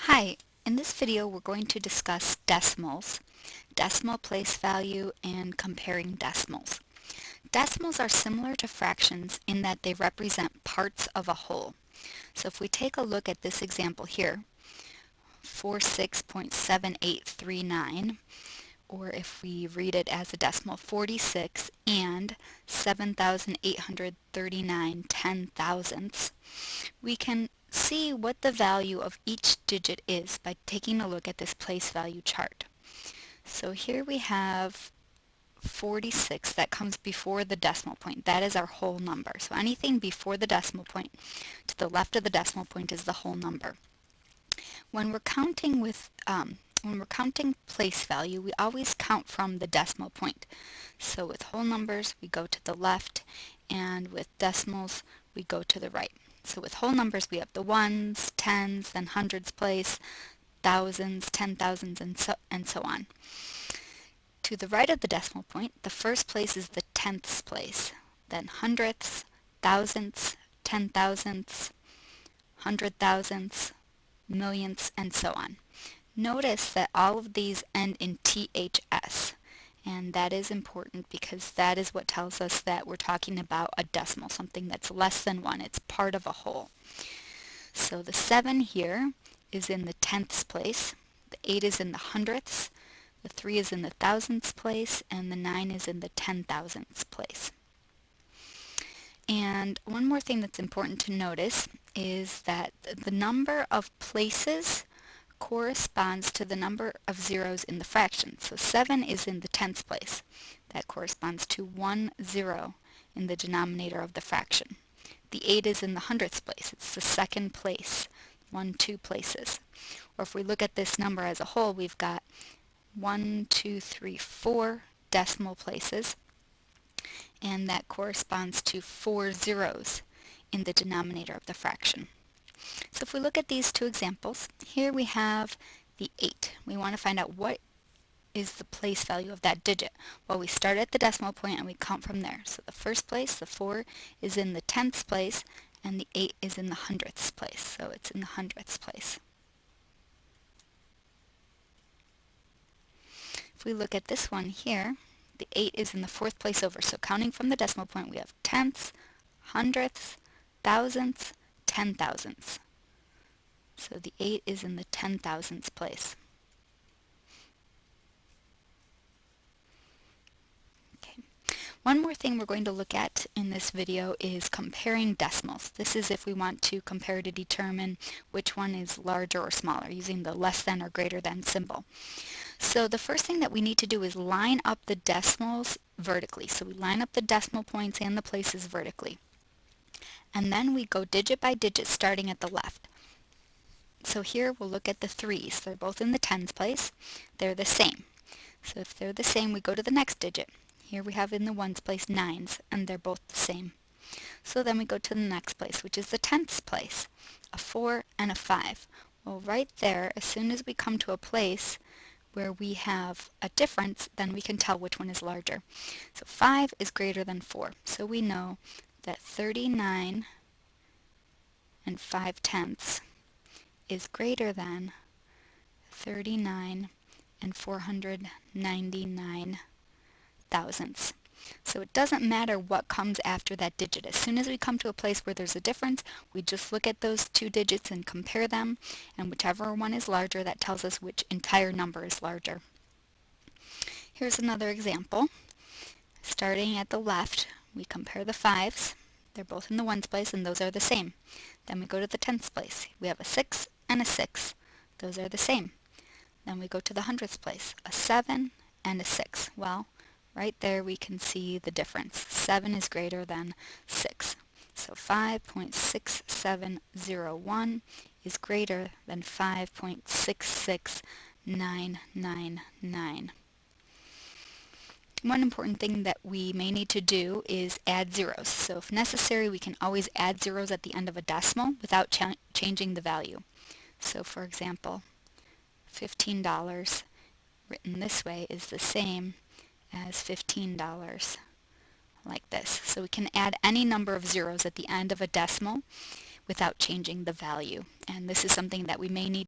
Hi, in this video we're going to discuss decimals, decimal place value, and comparing decimals. Decimals are similar to fractions in that they represent parts of a whole. So if we take a look at this example here, 46.7839, or if we read it as a decimal, 46 and 7,839 10,000ths, we can see what the value of each digit is by taking a look at this place value chart. So here we have 46 that comes before the decimal point. That is our whole number. So anything before the decimal point to the left of the decimal point is the whole number. When we're counting place value, we always count from the decimal point. So with whole numbers, we go to the left, and with decimals, we go to the right. So with whole numbers, we have the ones, tens, then hundreds place, thousands, 10,000s, and so on. To the right of the decimal point, the first place is the tenths place, then hundredths, thousandths, 10,000ths, 100,000ths, millionths, and so on. Notice that all of these end in THS, and that is important because that is what tells us that we're talking about a decimal, something that's less than 1. It's part of a whole. So the 7 here is in the tenths place, the 8 is in the hundredths, the 3 is in the thousandths place, and the 9 is in the 10,000ths place. And one more thing that's important to notice is that the number of places corresponds to the number of zeros in the fraction. So 7 is in the tenths place. That corresponds to 1 0 in the denominator of the fraction. The 8 is in the hundredths place. It's the second place, 1, 2 places. Or if we look at this number as a whole, we've got 1, 2, 3, 4 decimal places, and that corresponds to 4 zeros in the denominator of the fraction. So if we look at these two examples, here we have the 8. We want to find out what is the place value of that digit. Well, we start at the decimal point and we count from there. So the first place, the 4, is in the tenths place, and the 8 is in the hundredths place. So it's in the hundredths place. If we look at this one here, the 8 is in the fourth place over. So counting from the decimal point, we have tenths, hundredths, thousandths, 10,000ths. So the 8 is in the 10,000ths place. Okay. One more thing we're going to look at in this video is comparing decimals. This is if we want to compare to determine which one is larger or smaller, using the less than or greater than symbol. So the first thing that we need to do is line up the decimals vertically. So we line up the decimal points and the places vertically. And then we go digit by digit starting at the left. So here we'll look at the 3's. They're both in the tens place. They're the same. So if they're the same, we go to the next digit. Here we have in the ones place 9's, and they're both the same. So then we go to the next place, which is the tenths place, a 4 and a 5. Well, right there, as soon as we come to a place where we have a difference, then we can tell which one is larger. So 5 is greater than 4. So we know that 39 and 5/10 is greater than 39 and 499 thousandths. So it doesn't matter what comes after that digit. As soon as we come to a place where there's a difference, we just look at those two digits and compare them, and whichever one is larger, that tells us which entire number is larger. Here's another example. Starting at the left, we compare the 5's. They're both in the ones place, and those are the same. Then we go to the tenths place. We have a 6 and a 6. Those are the same. Then we go to the hundredths place. A 7 and a 6. Well, right there we can see the difference. 7 is greater than 6. So 5.6701 is greater than 5.66999. One important thing that we may need to do is add zeros. So if necessary, we can always add zeros at the end of a decimal without changing the value. So for example, $15 written this way is the same as $15 like this. So we can add any number of zeros at the end of a decimal without changing the value. And this is something that we may need